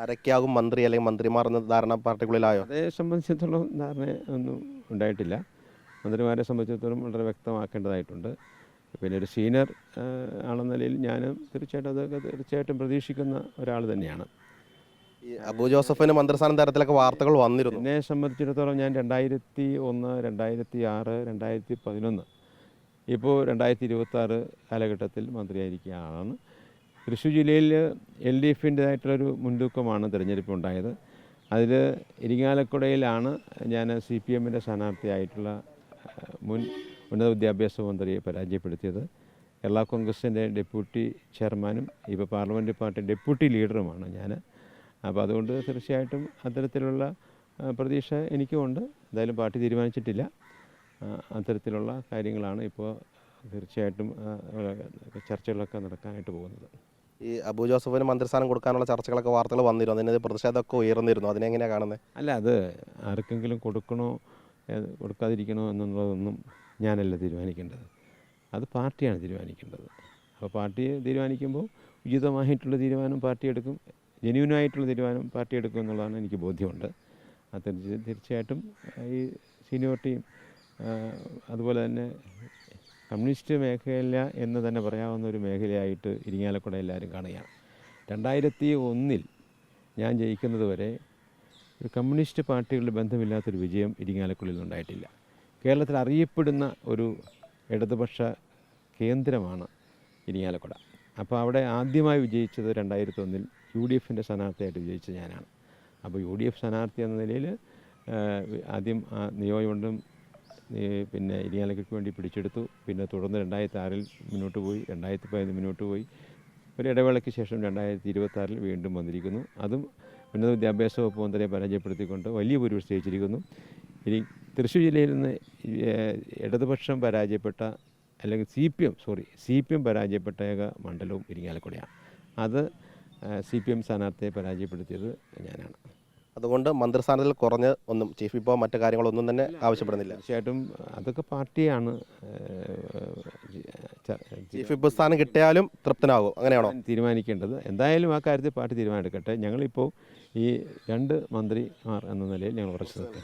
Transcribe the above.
ആരൊക്കെയാകും മന്ത്രി അല്ലെങ്കിൽ മന്ത്രിമാർ എന്ന ധാരണ പാർട്ടിക്കുള്ളിലായോ? അതേ സംബന്ധിച്ചിടത്തോളം ധാരണ ഒന്നും ഉണ്ടായിട്ടില്ല. മന്ത്രിമാരെ സംബന്ധിച്ചിടത്തോളം വളരെ വ്യക്തമാക്കേണ്ടതായിട്ടുണ്ട്. പിന്നെ ഒരു സീനിയർ ആണെന്ന നിലയിൽ ഞാൻ തീർച്ചയായിട്ടും പ്രതീക്ഷിക്കുന്ന ഒരാൾ തന്നെയാണ്. ഈ അബു ജോസഫിന് മന്ത്രിസ്ഥാനം തരത്തിലൊക്കെ വാർത്തകൾ വന്നിരുന്നു. എന്നെ സംബന്ധിച്ചിടത്തോളം ഞാൻ 2001, 2006, 2011 ഇപ്പോൾ 2026 കാലഘട്ടത്തിൽ മന്ത്രിയായിരിക്കുകയാണ്. തൃശ്ശൂർ ജില്ലയിൽ LDFിൻ്റെതായിട്ടുള്ളൊരു മുൻതൂക്കമാണ് തിരഞ്ഞെടുപ്പ് ഉണ്ടായത്. അതിൽ ഇരിങ്ങാലക്കുടയിലാണ് ഞാൻ CPMൻ്റെ സ്ഥാനാർത്ഥിയായിട്ടുള്ള മുൻ ഉന്നത വിദ്യാഭ്യാസ മന്ത്രിയെ പരാജയപ്പെടുത്തിയത്. കേരള കോൺഗ്രസിൻ്റെ ഡെപ്യൂട്ടി ചെയർമാനും ഇപ്പോൾ പാർലമെൻ്ററി പാർട്ടി ഡെപ്യൂട്ടി ലീഡറുമാണ് ഞാൻ. അപ്പോൾ അതുകൊണ്ട് തീർച്ചയായിട്ടും അത്തരത്തിലുള്ള പ്രതീക്ഷ എനിക്കുമുണ്ട്. എന്തായാലും പാർട്ടി തീരുമാനിച്ചിട്ടില്ല. അത്തരത്തിലുള്ള കാര്യങ്ങളാണ് ഇപ്പോൾ തീർച്ചയായിട്ടും ചർച്ചകളൊക്കെ നടക്കാനായിട്ട് പോകുന്നത്. ഈ അബു ജോസഫിന് മന്ത്രിസ്ഥാനം കൊടുക്കാനുള്ള ചർച്ചകളൊക്കെ വാർത്തകൾ വന്നിരുന്നു. അതിന് പ്രതിഷേധമൊക്കെ ഉയർന്നിരുന്നു. അതിനെങ്ങനെയാണ് കാണുന്നത്? അല്ല, അത് ആർക്കെങ്കിലും കൊടുക്കണോ കൊടുക്കാതിരിക്കണോ എന്നുള്ളതൊന്നും ഞാനല്ല തീരുമാനിക്കേണ്ടത്. അത് പാർട്ടിയാണ് തീരുമാനിക്കേണ്ടത്. അപ്പോൾ പാർട്ടി തീരുമാനിക്കുമ്പോൾ ഉചിതമായിട്ടുള്ള തീരുമാനം പാർട്ടി എടുക്കും, ജെന്യൂനായിട്ടുള്ള തീരുമാനം പാർട്ടി എടുക്കും എന്നുള്ളതാണ് എനിക്ക് ബോധ്യമുണ്ട്. അത് തീർച്ചയായിട്ടും ഈ സീനിയോറിറ്റിയും അതുപോലെ തന്നെ കമ്മ്യൂണിസ്റ്റ് മേഖല എന്ന് തന്നെ പറയാവുന്ന ഒരു മേഖലയായിട്ട് ഇരിങ്ങാലക്കുട എല്ലാവരും കാണുകയാണ്. 2001 ഞാൻ ജയിക്കുന്നത് വരെ ഒരു കമ്മ്യൂണിസ്റ്റ് പാർട്ടികളുടെ ബന്ധമില്ലാത്തൊരു വിജയം ഇരിങ്ങാലക്കുടയിൽ ഉണ്ടായിട്ടില്ല. കേരളത്തിൽ അറിയപ്പെടുന്ന ഒരു ഇടതുപക്ഷ കേന്ദ്രമാണ് ഇരിങ്ങാലക്കുട. അപ്പോൾ അവിടെ ആദ്യമായി വിജയിച്ചത് 2001 UDFിൻ്റെ സ്ഥാനാർത്ഥിയായിട്ട് വിജയിച്ചത് ഞാനാണ്. അപ്പോൾ UDF സ്ഥാനാർത്ഥി എന്ന നിലയിൽ ആദ്യം നിയോജകമണ്ഡലം പിന്നെ ഇരിങ്ങാലക്കുടയ്ക്ക് വേണ്ടി പിടിച്ചെടുത്തു. പിന്നെ തുടർന്ന് 2006 മുന്നോട്ട് പോയി, 2015 മുന്നോട്ട് പോയി. ഒരു ഇടവേളയ്ക്ക് ശേഷം 2026 വീണ്ടും വന്നിരിക്കുന്നു. അതും ഉന്നത വിദ്യാഭ്യാസ വകുപ്പ് മന്ത്രിയെ പരാജയപ്പെടുത്തിക്കൊണ്ട് വലിയ ഭൂരിപക്ഷം ജയിച്ചിരിക്കുന്നു. ഇനി തൃശ്ശൂർ ജില്ലയിൽ നിന്ന് ഇടതുപക്ഷം പരാജയപ്പെട്ട അല്ലെങ്കിൽ CPM പരാജയപ്പെട്ട ഏക മണ്ഡലവും ഇരിങ്ങാലക്കുടയാണ്. അത് CPM സ്ഥാനാർത്ഥിയെ പരാജയപ്പെടുത്തിയത് ഞാനാണ്. അതുകൊണ്ട് മന്ത്രിസ്ഥാനത്തിൽ കുറഞ്ഞ് ഒന്നും ചീഫ് ഇപ്പോൾ മറ്റു കാര്യങ്ങളൊന്നും തന്നെ ആവശ്യപ്പെടുന്നില്ല. തീർച്ചയായിട്ടും അതൊക്കെ പാർട്ടിയാണ് ചീഫ് ഇപ്പോൾ സ്ഥാനം കിട്ടിയാലും തൃപ്തനാകും, അങ്ങനെയാണോ തീരുമാനിക്കേണ്ടത്? എന്തായാലും ആ കാര്യത്തിൽ പാർട്ടി തീരുമാനമെടുക്കട്ടെ. ഞങ്ങളിപ്പോൾ ഈ 2 മന്ത്രിമാർ എന്ന നിലയിൽ ഞങ്ങൾ ഉറച്ചു നിൽക്കുക.